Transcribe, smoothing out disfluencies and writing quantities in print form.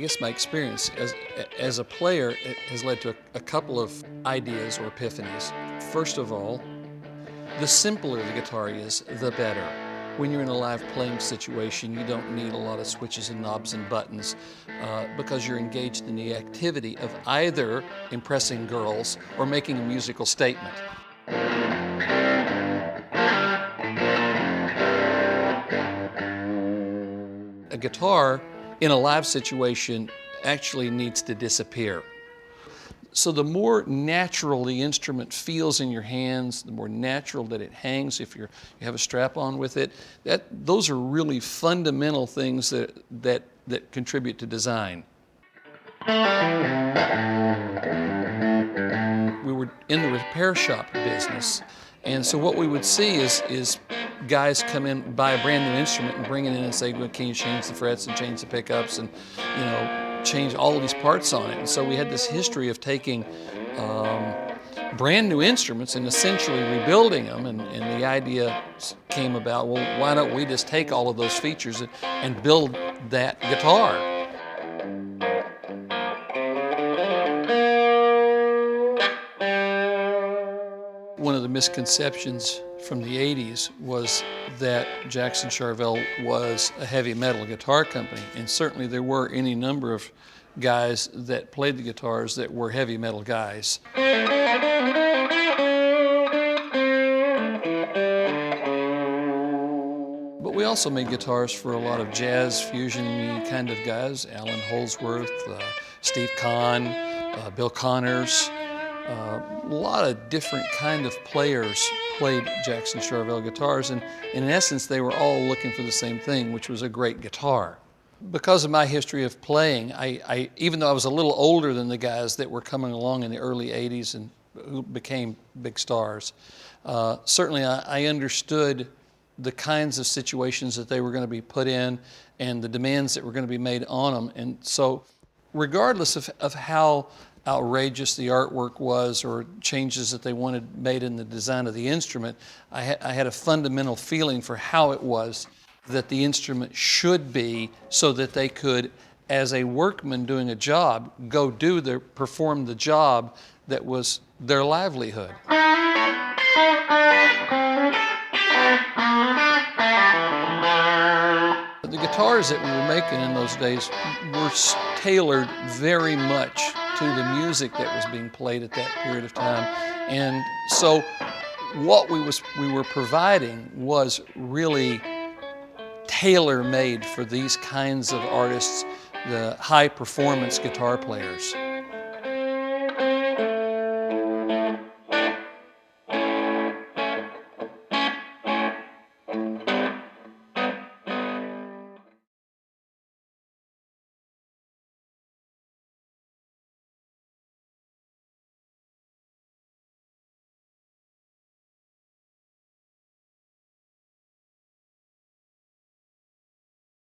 guess my experience as a player, it has led to a couple of ideas or epiphanies. First of all, the simpler the guitar is, the better. When you're in a live playing situation, you don't need a lot of switches and knobs and buttons because you're engaged in the activity of either impressing girls or making a musical statement. A guitar in a live situation actually needs to disappear. So the more natural the instrument feels in your hands, the more natural that it hangs if you have a strap on with it, those are really fundamental things that contribute to design. We were in the repair shop business, and so what we would see is guys come in, buy a brand new instrument and bring it in and say, well, can you change the frets and change the pickups and, you know, change all of these parts on it. And so we had this history of taking brand new instruments and essentially rebuilding them, and the idea came about, well, why don't we just take all of those features and build that guitar? One of the misconceptions from the 80s was that Jackson Charvel was a heavy metal guitar company, and certainly there were any number of guys that played the guitars that were heavy metal guys. But we also made guitars for a lot of jazz fusion kind of guys, Alan Holdsworth, Steve Kahn, Bill Connors. A lot of different kind of players played Jackson Charvel guitars, and in essence they were all looking for the same thing, which was a great guitar. Because of my history of playing, even though I was a little older than the guys that were coming along in the early 80s and who became big stars, certainly I understood the kinds of situations that they were going to be put in and the demands that were going to be made on them. And so regardless of how outrageous the artwork was or changes that they wanted made in the design of the instrument, I had a fundamental feeling for how it was that the instrument should be, so that they could, as a workman doing a job, go perform the job that was their livelihood. The guitars that we were making in those days were tailored very much to the music that was being played at that period of time. And so what we were providing was really tailor-made for these kinds of artists, the high-performance guitar players.